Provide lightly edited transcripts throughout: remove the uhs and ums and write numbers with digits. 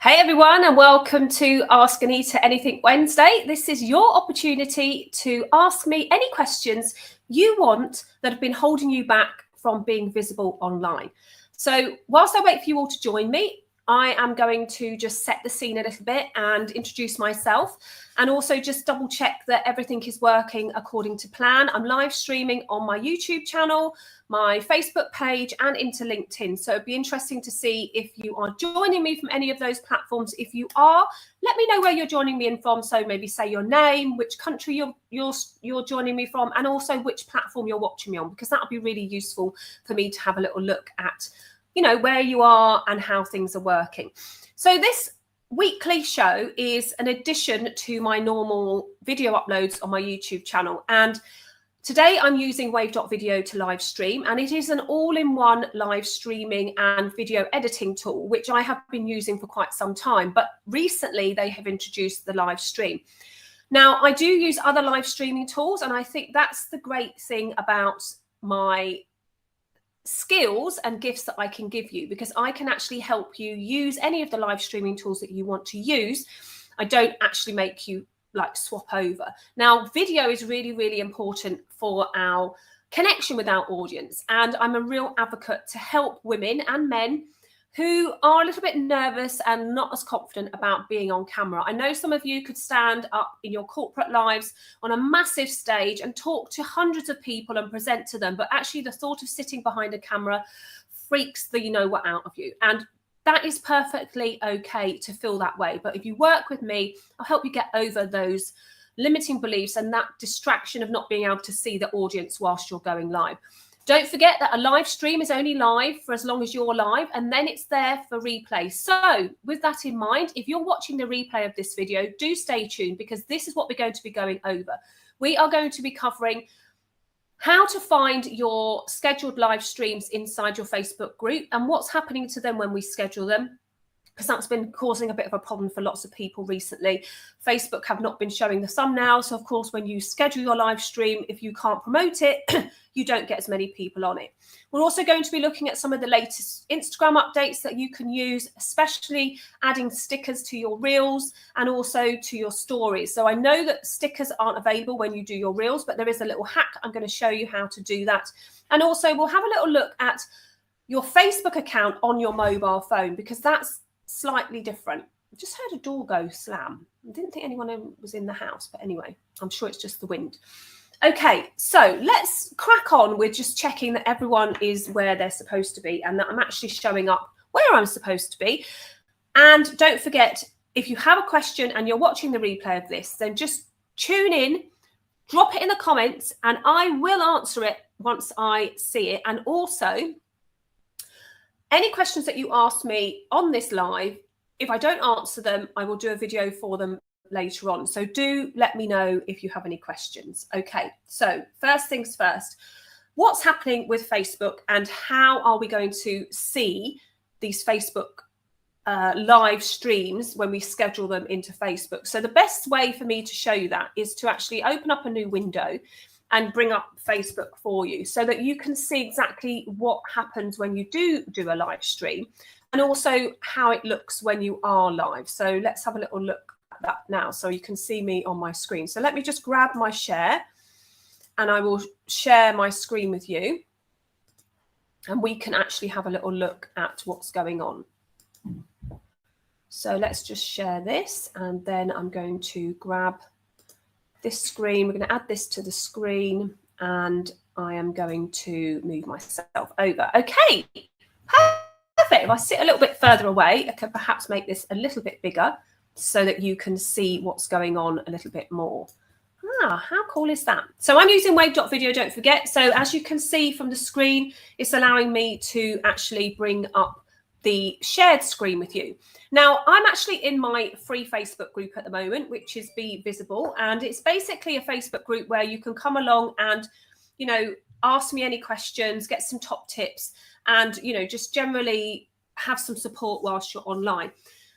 Hey everyone, and welcome to Ask Anita Anything Wednesday. This is your opportunity to ask me any questions you want that have been holding you back from being visible online. So whilst I wait for you all to join me, I am going to just set the scene a little bit and introduce myself, and also just double check that everything is working according to plan. I'm live streaming on my YouTube channel, my Facebook page, and into LinkedIn. So it'd be interesting to see if you are joining me from any of those platforms. If you are, let me know where you're joining me in from. So maybe say your name, which country you're joining me from, and also which platform you're watching me on, because that would be really useful for me to have a little look at, you know, where you are and how things are working. So this weekly show is an addition to my normal video uploads on my YouTube channel. And today I'm using wave.video to live stream, and it is an all-in-one live streaming and video editing tool, which I have been using for quite some time, but recently they have introduced the live stream. Now, I do use other live streaming tools, and I think that's the great thing about my skills and gifts that I can give you, because I can actually help you use any of the live streaming tools that you want to use. I don't actually make you like swap over. Now, video is really, really important for our connection with our audience. And I'm a real advocate to help women and men who are a little bit nervous and not as confident about being on camera. I know some of you could stand up in your corporate lives on a massive stage and talk to hundreds of people and present to them, but actually the thought of sitting behind a camera freaks the you-know-what out of you. And that is perfectly okay to feel that way. But if you work with me, I'll help you get over those limiting beliefs and that distraction of not being able to see the audience whilst you're going live. Don't forget that a live stream is only live for as long as you're live, and then it's there for replay. So with that in mind, if you're watching the replay of this video, do stay tuned, because this is what we're going to be going over. We are going to be covering how to find your scheduled live streams inside your Facebook group and what's happening to them when we schedule them, because that's been causing a bit of a problem for lots of people recently. Facebook have not been showing the thumbnail. So of course, when you schedule your live stream, if you can't promote it, you don't get as many people on it. We're also going to be looking at some of the latest Instagram updates that you can use, especially adding stickers to your reels and also to your stories. So I know that stickers aren't available when you do your reels, but there is a little hack. I'm going to show you how to do that. And also we'll have a little look at your Facebook account on your mobile phone, because that's slightly different. I just heard a door go slam. I didn't think anyone was in the house, but anyway, I'm sure it's just the wind. Okay, so let's crack on with just checking that everyone is where they're supposed to be and that I'm actually showing up where I'm supposed to be. And don't forget, if you have a question and you're watching the replay of this, then just tune in, drop it in the comments, and I will answer it once I see it. And also, any questions that you ask me on this live, if I don't answer them, I will do a video for them later on. So do let me know if you have any questions. Okay, so first things first, what's happening with Facebook and how are we going to see these Facebook live streams when we schedule them into Facebook? So the best way for me to show you that is to actually open up a new window and bring up Facebook for you, so that you can see exactly what happens when you do a live stream, and also how it looks when you are live. So let's have a little look at that now, so you can see me on my screen. So let me just grab my share, and I will share my screen with you, and we can actually have a little look at what's going on. So let's just share this, and then I'm going to grab this screen. We're going to add this to the screen, and I am going to move myself over. Okay, perfect. If I sit a little bit further away, I could perhaps make this a little bit bigger so that you can see what's going on a little bit more. How cool is that? So I'm using wave.video, don't forget. So as you can see from the screen, it's allowing me to actually bring up the shared screen with you. Now, I'm actually in my free Facebook group at the moment, which is Be Visible. And it's basically a Facebook group where you can come along and, you know, ask me any questions, get some top tips, and, you know, just generally have some support whilst you're online.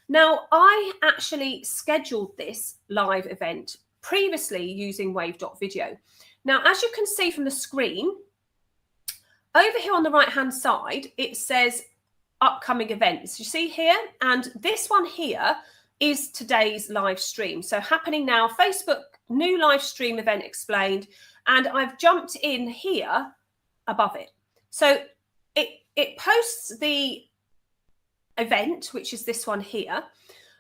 Now, I actually scheduled this live event previously using wave.video. Now, as you can see from the screen, over here on the right-hand side, it says upcoming events. You see here, and this one here is today's live stream. So happening now, Facebook new live stream event explained, and I've jumped in here above it. So it posts the event, which is this one here,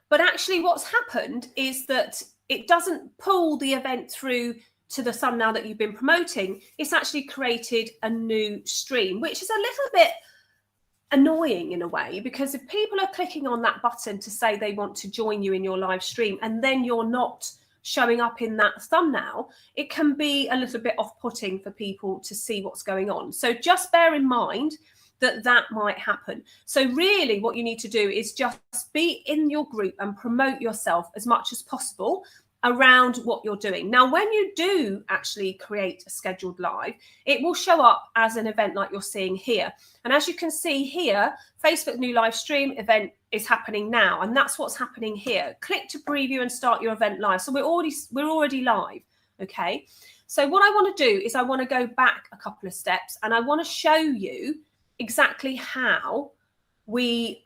but actually what's happened is that it doesn't pull the event through to the thumbnail that you've been promoting. It's actually created a new stream, which is a little bit annoying in a way, because if people are clicking on that button to say they want to join you in your live stream and then you're not showing up in that thumbnail, it can be a little bit off-putting for people to see what's going on. So just bear in mind that that might happen. So really what you need to do is just be in your group and promote yourself as much as possible around what you're doing. Now, when you do actually create a scheduled live, it will show up as an event like you're seeing here. And as you can see here, Facebook new live stream event is happening now. And that's what's happening here. Click to preview and start your event live. So we're already live. Okay. So what I want to do is I want to go back a couple of steps and I want to show you exactly how we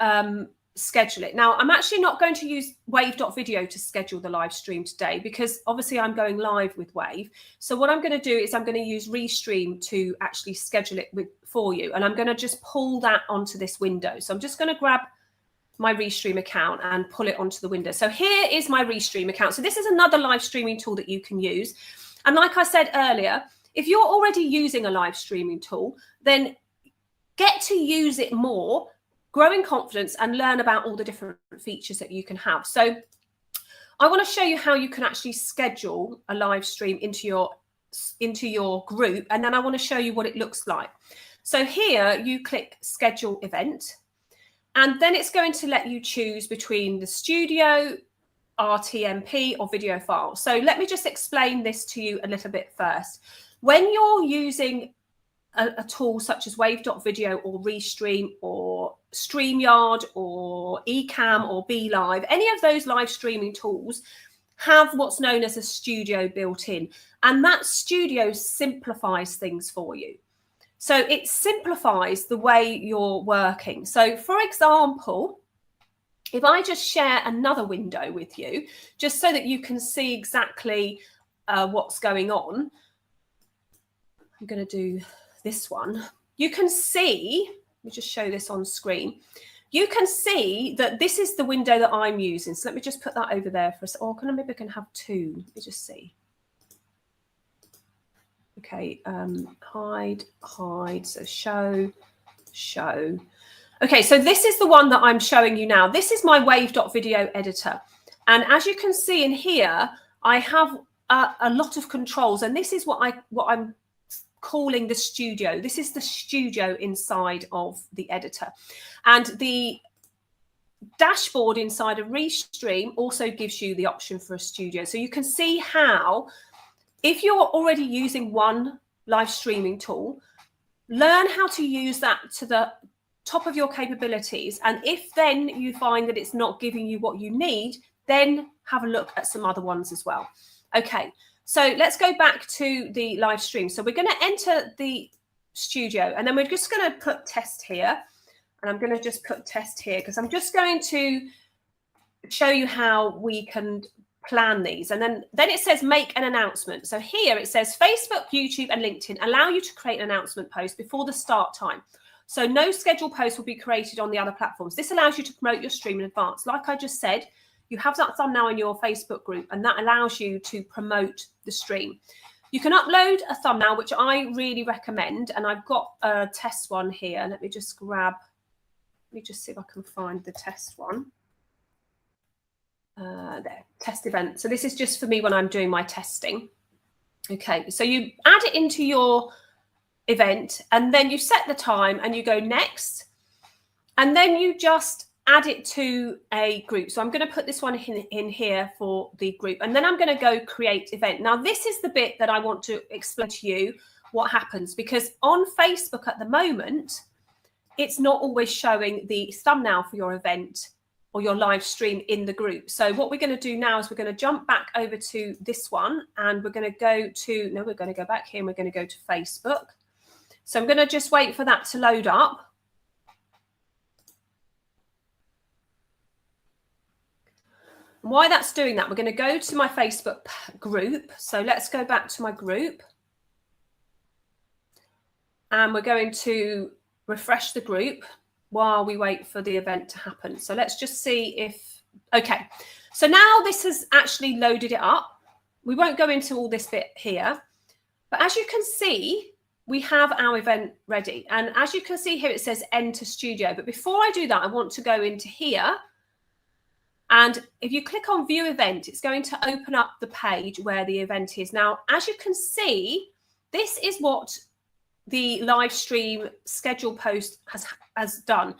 schedule it. Now, I'm actually not going to use wave.video to schedule the live stream today because obviously I'm going live with Wave. So what I'm going to do is I'm going to use Restream to actually schedule it for you. And I'm going to just pull that onto this window. So I'm just going to grab my Restream account and pull it onto the window. So here is my Restream account. So this is another live streaming tool that you can use. And like I said earlier, if you're already using a live streaming tool, then get to use it more, grow in confidence and learn about all the different features that you can have. So I want to show you how you can actually schedule a live stream into your group. And then I want to show you what it looks like. So here you click schedule event, and then it's going to let you choose between the studio, RTMP or video file. So let me just explain this to you a little bit first. When you're using a tool such as wave.video or Restream or StreamYard or Ecamm or BeLive, any of those live streaming tools have what's known as a studio built in. And that studio simplifies things for you. So it simplifies the way you're working. So for example, if I just share another window with you, just so that you can see exactly what's going on, I'm going to do this one. You can see, let me just show this on screen. You can see that this is the window that I'm using. So let me just put that over there for us. Or maybe I can have two. Let me just see. Okay, hide. So show. Okay, so this is the one that I'm showing you now. This is my wave.video editor. And as you can see in here, I have a lot of controls. And this is what I'm calling the studio. This is the studio inside of the editor. And the dashboard inside of Restream also gives you the option for a studio. So you can see how, if you're already using one live streaming tool, learn how to use that to the top of your capabilities. And if then you find that it's not giving you what you need, then have a look at some other ones as well. Okay. So let's go back to the live stream. So we're going to enter the studio and then we're just going to put test here. And I'm going to just put test here because I'm just going to show you how we can plan these. And then it says make an announcement. So here it says Facebook, YouTube and LinkedIn allow you to create an announcement post before the start time. So no scheduled post will be created on the other platforms. This allows you to promote your stream in advance. Like I just said, you have that thumbnail in your Facebook group and that allows you to promote the stream. You can upload a thumbnail, which I really recommend. And I've got a test one here. Let me just see if I can find the test one. There, test event. So this is just for me when I'm doing my testing. Okay, so you add it into your event and then you set the time and you go next. And then you just add it to a group. So I'm going to put this one in here for the group. And then I'm going to go create event. Now, this is the bit that I want to explain to you what happens, because on Facebook at the moment, it's not always showing the thumbnail for your event or your live stream in the group. So what we're going to do now is we're going to jump back over to this one and we're going to go back here and we're going to go to Facebook. So I'm going to just wait for that to load up. Why that's doing that, we're going to go to my Facebook group. So let's go back to my group. And we're going to refresh the group while we wait for the event to happen. So let's just see if, okay. So now this has actually loaded it up. We won't go into all this bit here, but as you can see, we have our event ready. And as you can see here, it says enter studio. But before I do that, I want to go into here. And if you click on view event, it's going to open up the page where the event is. Now, as you can see, this is what the live stream schedule post has done.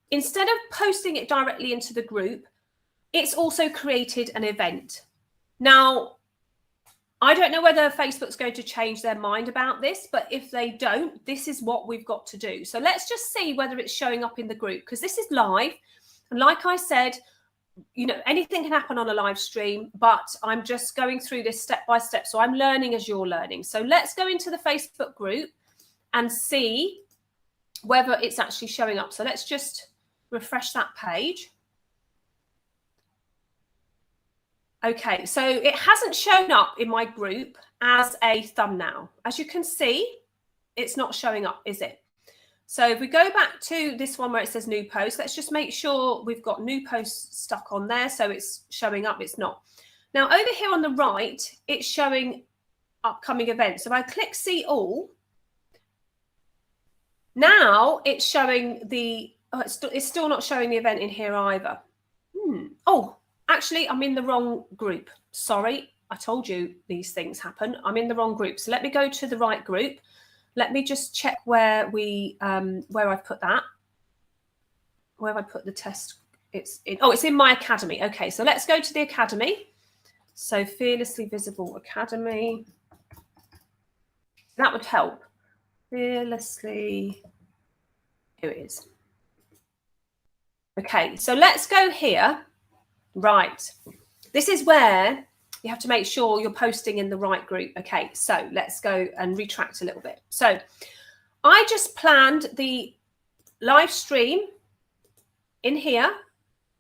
Instead of posting it directly into the group, it's also created an event. Now, I don't know whether Facebook's going to change their mind about this, but if they don't, this is what we've got to do. So let's just see whether it's showing up in the group, because this is live. And like I said, you know, anything can happen on a live stream, but I'm just going through this step by step. So I'm learning as you're learning. So let's go into the Facebook group and see whether it's actually showing up. So let's just refresh that page. Okay, so it hasn't shown up in my group as a thumbnail. As you can see, it's not showing up, is it? So if we go back to this one where it says new post, let's just make sure we've got new posts stuck on there. So it's showing up, it's not. Now over here on the right, it's showing upcoming events. So if I click see all, now it's showing the, oh, it's still not showing the event in here either. Oh, actually, I'm in the wrong group. Sorry, I told you these things happen. I'm in the wrong group. So let me go to the right group. Let me just check where we where I've put that. Where have I put the test? It's in, oh, it's in my academy. Okay, so let's go to the academy. So Fearlessly Visible Academy. That would help. Fearlessly. Here it is. Okay, so let's go here. Right. This is where you have to make sure you're posting in the right group. Okay, so let's go and retract a little bit. So I just planned the live stream in here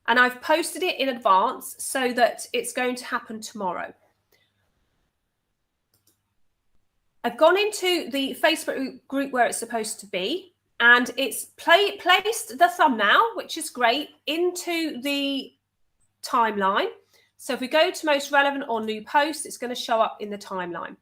and I've posted it in advance so that it's going to happen tomorrow. I've gone into the Facebook group where it's supposed to be and it's placed the thumbnail, which is great, into the timeline. So if we go to most relevant or new post, it's going to show up in the timeline.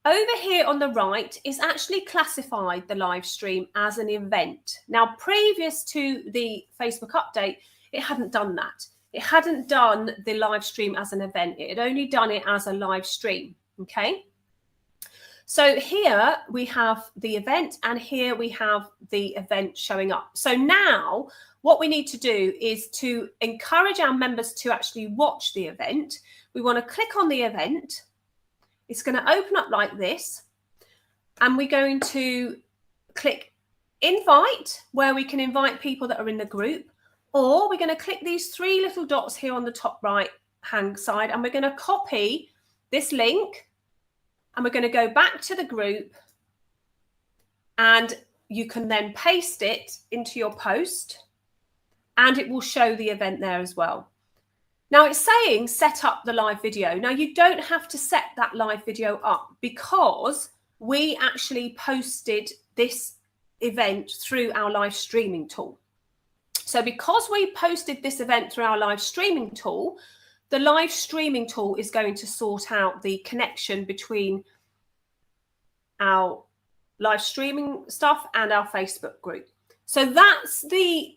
Over here on the right is actually classified the live stream as an event. Now, previous to the Facebook update, it hadn't done that. It hadn't done the live stream as an event. It had only done it as a live stream. Okay. So here we have the event and here we have the event showing up. So now what we need to do is to encourage our members to actually watch the event. We want to click on the event. It's going to open up like this. And we're going to click invite, where we can invite people that are in the group. Or we're going to click these three little dots here on the top right hand side. And we're going to copy this link. And we're going to go back to the group. And you can then paste it into your post. And it will show the event there as well. Now it's saying set up the live video. Now you don't have to set that live video up because we actually posted this event through our live streaming tool. So because we posted this event through our live streaming tool, the live streaming tool is going to sort out the connection between our live streaming stuff and our Facebook group. So that's the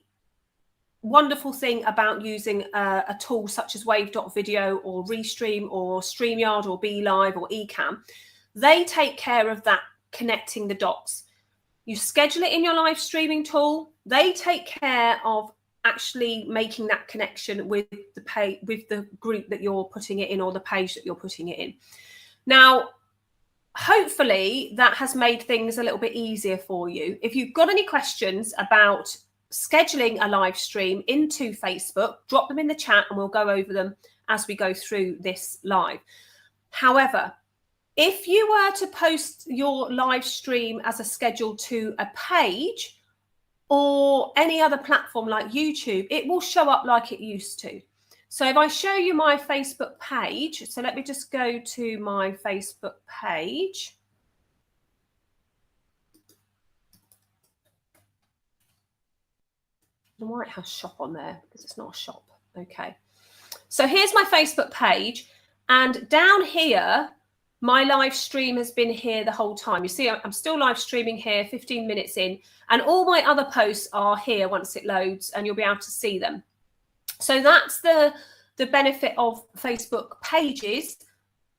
wonderful thing about using a tool such as Wave.video or Restream or StreamYard or BeLive or Ecamm. They take care of that connecting the dots. You schedule it in your live streaming tool. They take care of actually making that connection with the group that you're putting it in or the page that you're putting it in. Now, hopefully that has made things a little bit easier for you. If you've got any questions about scheduling a live stream into Facebook, drop them in the chat and we'll go over them as we go through this live. However, if you were to post your live stream as a schedule to a page or any other platform like YouTube, it will show up like it used to. So if I show you my Facebook page, so let me just go to my Facebook page. I might have shop on there because it's not a shop. Okay. So here's my Facebook page, and down here, my live stream has been here the whole time. You see, I'm still live streaming here 15 minutes in, and all my other posts are here once it loads, and you'll be able to see them. So that's the benefit of Facebook pages.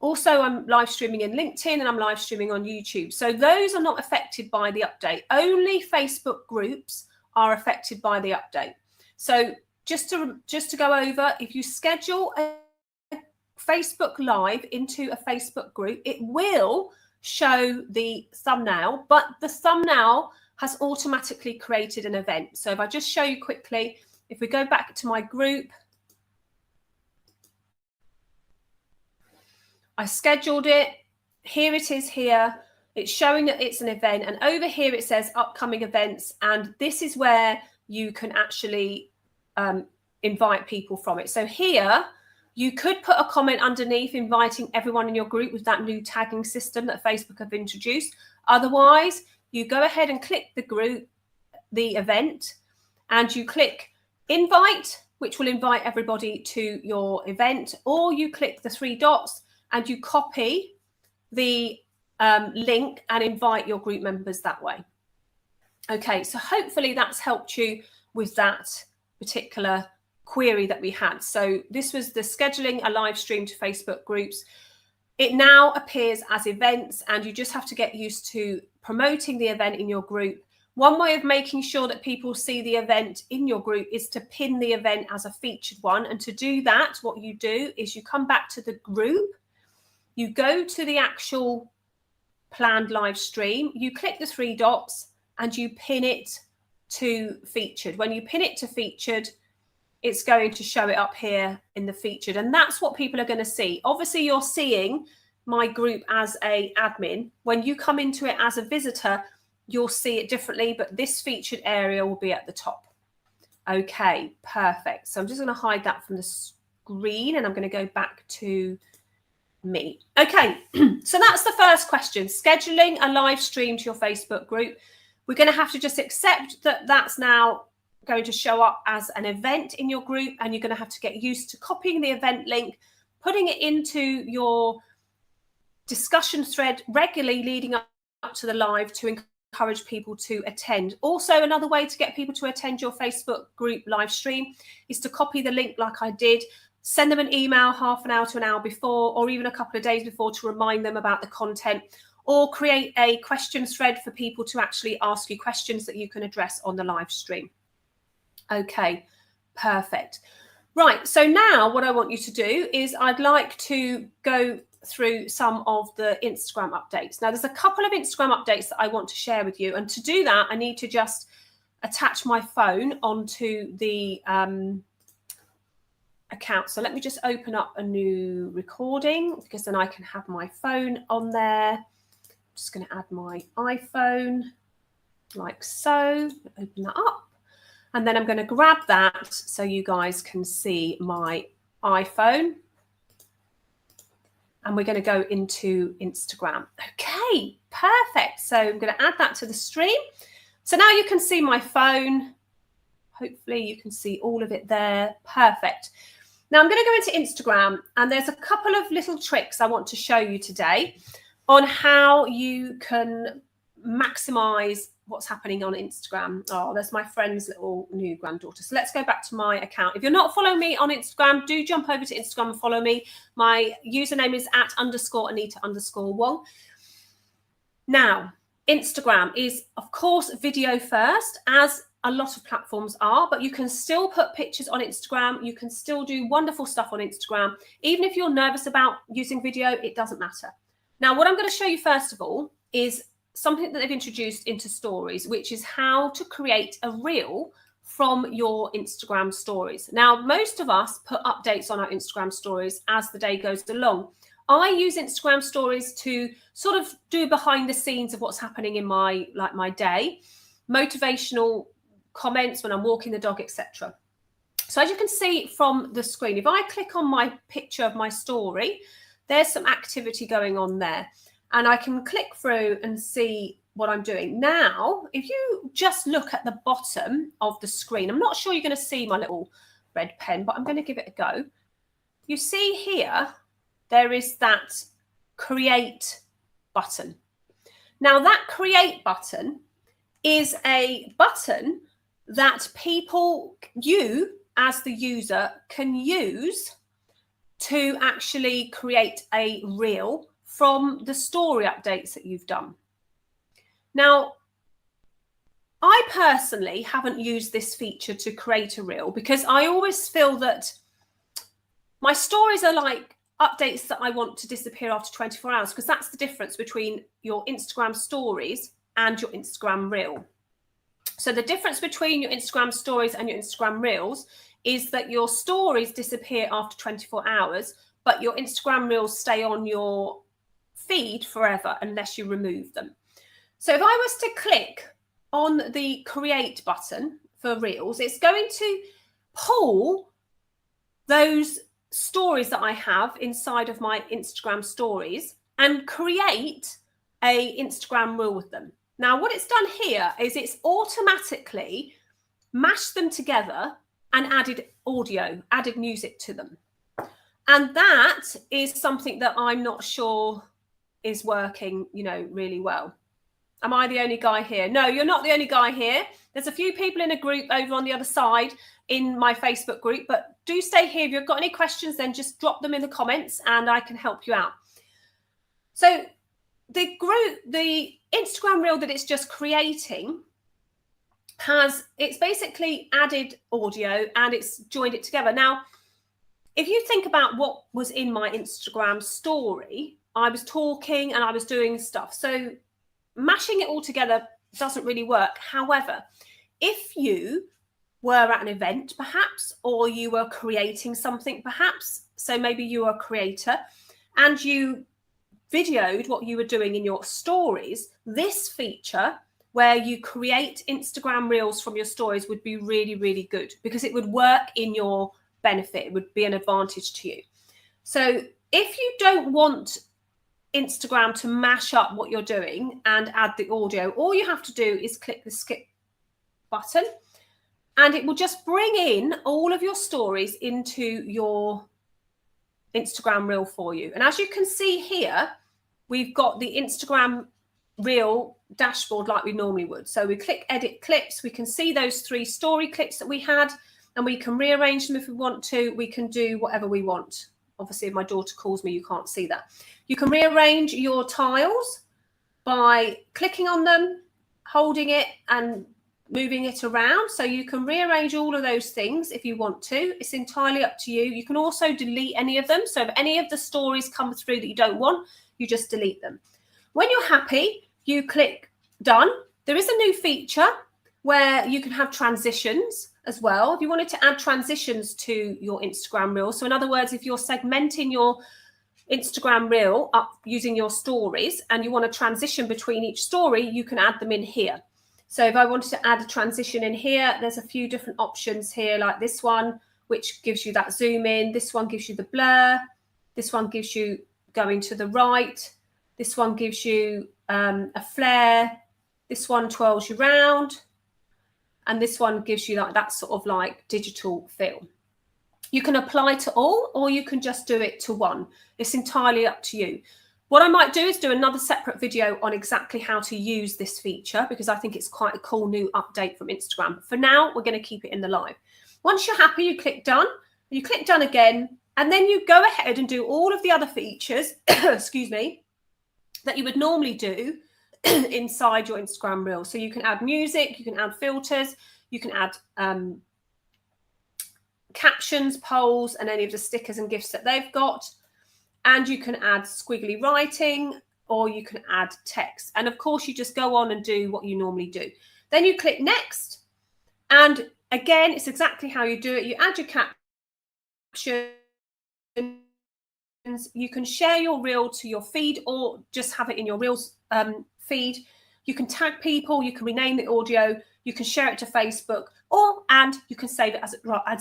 Also, I'm live streaming in LinkedIn and I'm live streaming on YouTube. So those are not affected by the update. Only Facebook groups are affected by the update. So just to go over, if you schedule a Facebook Live into a Facebook group, it will show the thumbnail, but the thumbnail has automatically created an event. So if I just show you quickly, if we go back to my group, I scheduled it. Here it is here. It's showing that it's an event. And over here it says upcoming events. And this is where you can actually invite people from it. So here you could put a comment underneath inviting everyone in your group with that new tagging system that Facebook have introduced. Otherwise, you go ahead and click the group, the event, and you click invite, which will invite everybody to your event, or you click the three dots and you copy the link and invite your group members that way. Okay, so hopefully that's helped you with that particular query that we had. So this was the scheduling a live stream to Facebook groups. It now appears as events, and you just have to get used to promoting the event in your group. One way of making sure that people see the event in your group is to pin the event as a featured one. And to do that, what you do is you come back to the group, you go to the actual planned live stream, you click the three dots and you pin it to featured. When you pin it to featured, it's going to show it up here in the featured. And that's what people are going to see. Obviously, you're seeing my group as an admin. When you come into it as a visitor, you'll see it differently, but this featured area will be at the top. Okay, perfect. So I'm just going to hide that from the screen and I'm going to go back to me. Okay, so that's the first question, scheduling a live stream to your Facebook group. We're going to have to just accept that that's now going to show up as an event in your group, and you're going to have to get used to copying the event link, putting it into your discussion thread regularly leading up to the live to encourage people to attend. Also, another way to get people to attend your Facebook group live stream is to copy the link like I did, send them an email half an hour to an hour before, or even a couple of days before, to remind them about the content, or create a question thread for people to actually ask you questions that you can address on the live stream. Okay, perfect. Right, so now what I want you to do is I'd like to go through some of the Instagram updates. Now, there's a couple of Instagram updates that I want to share with you. And to do that, I need to just attach my phone onto the account. So let me just open up a new recording, because then I can have my phone on there. I'm just going to add my iPhone like so. Open that up. And then I'm going to grab that so you guys can see my iPhone. And we're going to go into Instagram. Okay, perfect. So I'm going to add that to the stream. So now you can see my phone. Hopefully you can see all of it there. Perfect. Now I'm going to go into Instagram, and there's a couple of little tricks I want to show you today on how you can maximize what's happening on Instagram. Oh, there's my friend's little new granddaughter. So let's go back to my account. If you're not following me on Instagram, do jump over to Instagram and follow me. My username is @_Anita_Wong. Now, Instagram is, of course, video first, as a lot of platforms are, but you can still put pictures on Instagram. You can still do wonderful stuff on Instagram. Even if you're nervous about using video, it doesn't matter. Now, what I'm going to show you first of all is something that they've introduced into stories, which is how to create a reel from your Instagram stories. Now, most of us put updates on our Instagram stories as the day goes along. I use Instagram stories to sort of do behind the scenes of what's happening in my day, motivational comments when I'm walking the dog, etc. So as you can see from the screen, if I click on my picture of my story, there's some activity going on there. And I can click through and see what I'm doing. Now, if you just look at the bottom of the screen, I'm not sure you're going to see my little red pen, but I'm going to give it a go. You see here, there is that create button. Now that create button is a button that people, you as the user, can use to actually create a reel from the story updates that you've done. Now, I personally haven't used this feature to create a reel because I always feel that my stories are like updates that I want to disappear after 24 hours, because that's the difference between your Instagram stories and your Instagram reel. So the difference between your Instagram stories and your Instagram reels is that your stories disappear after 24 hours, but your Instagram reels stay on your feed forever unless you remove them. So if I was to click on the create button for reels, it's going to pull those stories that I have inside of my Instagram stories and create a Instagram reel with them. Now, what it's done here is it's automatically mashed them together and added audio, added music to them. And that is something that I'm not sure is working, really well. Am I the only guy here? No, you're not the only guy here. There's a few people in a group over on the other side in my Facebook group, but do stay here. If you've got any questions, then just drop them in the comments and I can help you out. So the Instagram reel that it's just creating it's basically added audio and it's joined it together. Now, if you think about what was in my Instagram story, I was talking and I was doing stuff. So mashing it all together doesn't really work. However, if you were at an event perhaps, or you were creating something perhaps, so maybe you were a creator and you videoed what you were doing in your stories, this feature where you create Instagram reels from your stories would be really, really good because it would work in your benefit. It would be an advantage to you. So if you don't want Instagram to mash up what you're doing and add the audio, all you have to do is click the skip button and it will just bring in all of your stories into your Instagram reel for you. And as you can see here, we've got the Instagram reel dashboard like we normally would. So we click edit clips, we can see those 3 story clips that we had and we can rearrange them if we want to. We can do whatever we want. Obviously, if my daughter calls me, you can't see that. You can rearrange your tiles by clicking on them, holding it and moving it around. So you can rearrange all of those things if you want to. It's entirely up to you. You can also delete any of them. So if any of the stories come through that you don't want, you just delete them. When you're happy, you click done. There is a new feature where you can have transitions as well. If you wanted to add transitions to your Instagram reel. So in other words, if you're segmenting your Instagram reel up using your stories and you want to transition between each story, you can add them in here. So if I wanted to add a transition in here, there's a few different options here, like this one, which gives you that zoom in. This one gives you the blur. This one gives you going to the right. This one gives you a flare. This one twirls you round. And this one gives you that sort of like digital feel. You can apply to all, or you can just do it to one. It's entirely up to you. What I might do is do another separate video on exactly how to use this feature because I think it's quite a cool new update from Instagram. For now, we're going to keep it in the live. Once you're happy, you click done. You click done again, and then you go ahead and do all of the other features, excuse me, that you would normally do inside your Instagram reel. So you can add music, you can add filters, you can add captions, polls, and any of the stickers and gifts that they've got. And you can add squiggly writing, or you can add text. And of course, you just go on and do what you normally do. Then you click next. And again, it's exactly how you do it. You add your captions. You can share your reel to your feed or just have it in your reels feed. You can tag people. You can rename the audio. You can share it to Facebook, and you can save it as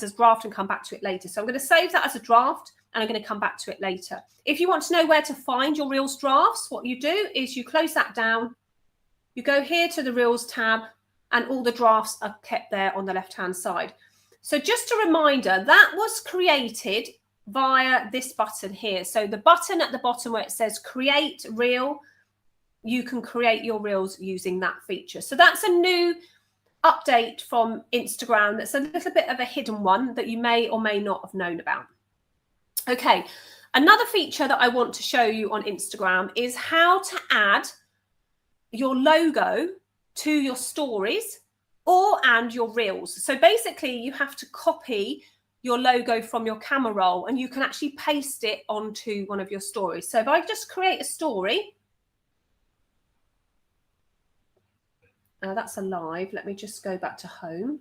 a draft and come back to it later. So I'm going to save that as a draft, and I'm going to come back to it later. If you want to know where to find your Reels drafts, what you do is you close that down, you go here to the Reels tab, and all the drafts are kept there on the left-hand side. So just a reminder, that was created via this button here. So the button at the bottom where it says Create Reel, you can create your Reels using that feature. So that's a new update from Instagram. That's a little bit of a hidden one that you may or may not have known about. Okay, another feature that I want to show you on Instagram is how to add your logo to your stories and your Reels. So basically you have to copy your logo from your camera roll, and you can actually paste it onto one of your stories. So if I just create a story, that's a live. Let me just go back to home.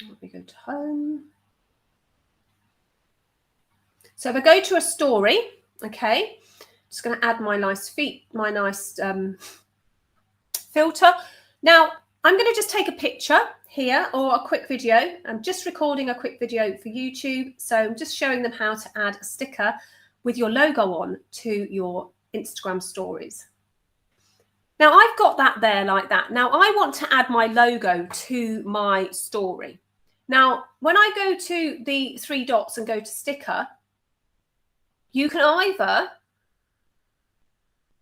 Let me go to home. So if I go to a story, okay, just going to add my nice filter. Now I'm going to just take a picture here or a quick video. I'm just recording a quick video for YouTube. So I'm just showing them how to add a sticker with your logo on to your Instagram stories. Now I've got that there like that. Now I want to add my logo to my story. Now, when I go to the 3 dots and go to sticker, you can either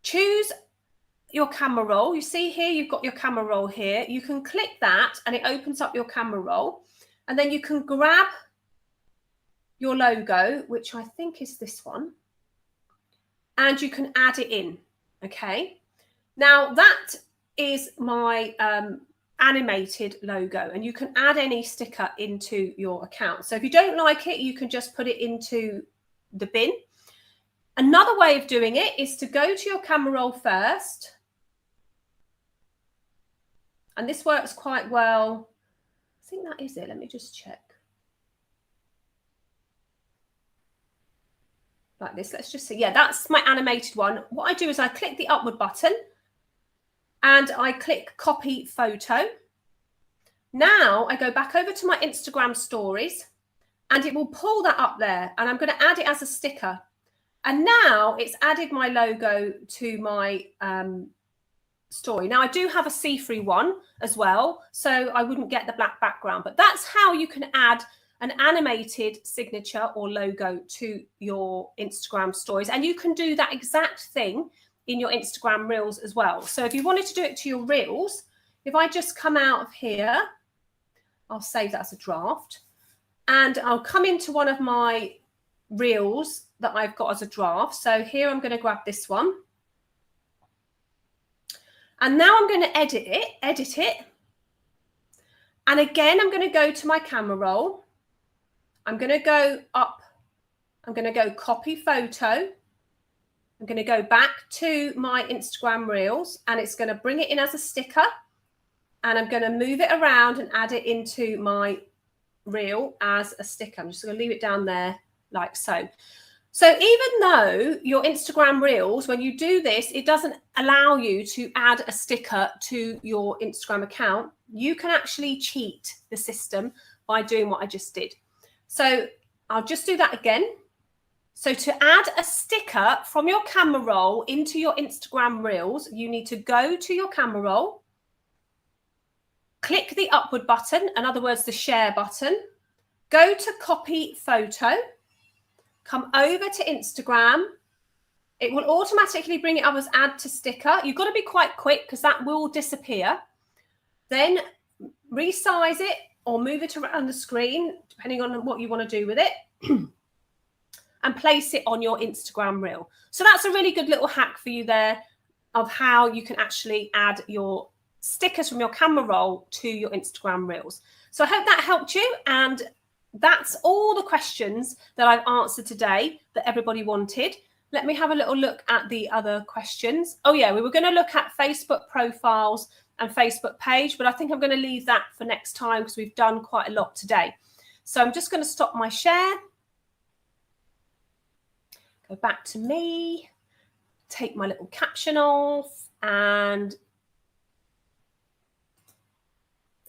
choose your camera roll. You see here, you've got your camera roll here. You can click that and it opens up your camera roll. And then you can grab your logo, which I think is this one, and you can add it in, okay? Now that is my animated logo, and you can add any sticker into your account. So if you don't like it, you can just put it into the bin. Another way of doing it is to go to your camera roll first. And this works quite well. I think that is it. Let me just check. Like this. Let's just see. Yeah, that's my animated one. What I do is I click the upward button and I click copy photo. Now I go back over to my Instagram stories and it will pull that up there, and I'm going to add it as a sticker. And now it's added my logo to my story. Now I do have a see-through one as well, so I wouldn't get the black background, but that's how you can add an animated signature or logo to your Instagram stories. And you can do that exact thing in your Instagram Reels as well. So if you wanted to do it to your Reels, if I just come out of here, I'll save that as a draft, and I'll come into one of my Reels that I've got as a draft. So here I'm going to grab this one. And now I'm going to edit it. And again, I'm going to go to my camera roll. I'm going to go up. I'm going to go copy photo. I'm going to go back to my Instagram Reels, and it's going to bring it in as a sticker. And I'm going to move it around and add it into my reel as a sticker. I'm just going to leave it down there like so. So even though your Instagram Reels, when you do this, it doesn't allow you to add a sticker to your Instagram account, you can actually cheat the system by doing what I just did. So I'll just do that again. So to add a sticker from your camera roll into your Instagram Reels, you need to go to your camera roll, click the upward button, in other words, the share button, go to copy photo, come over to Instagram. It will automatically bring it up as add to sticker. You've got to be quite quick because that will disappear. Then resize it or move it around the screen, depending on what you want to do with it, and place it on your Instagram reel. So that's a really good little hack for you there of how you can actually add your stickers from your camera roll to your Instagram Reels. So I hope that helped you, and that's all the questions that I've answered today that everybody wanted. Let me have a little look at the other questions. Oh yeah, we were going to look at Facebook profiles and Facebook page, but I think I'm going to leave that for next time because we've done quite a lot today. So I'm just going to stop my share, go back to me, take my little caption off, and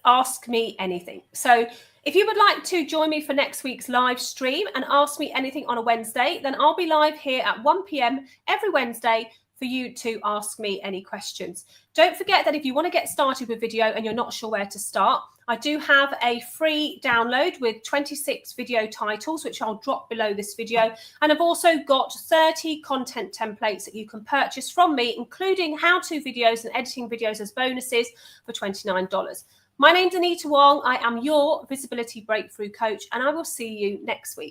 Ask Me Anything. So if you would like to join me for next week's live stream and ask me anything on a Wednesday, then I'll be live here at 1 p.m. every Wednesday for you to ask me any questions. Don't forget that if you want to get started with video and you're not sure where to start, I do have a free download with 26 video titles, which I'll drop below this video. And I've also got 30 content templates that you can purchase from me, including how-to videos and editing videos as bonuses for $29. My name's Anita Wong. I am your Visibility Breakthrough Coach, and I will see you next week.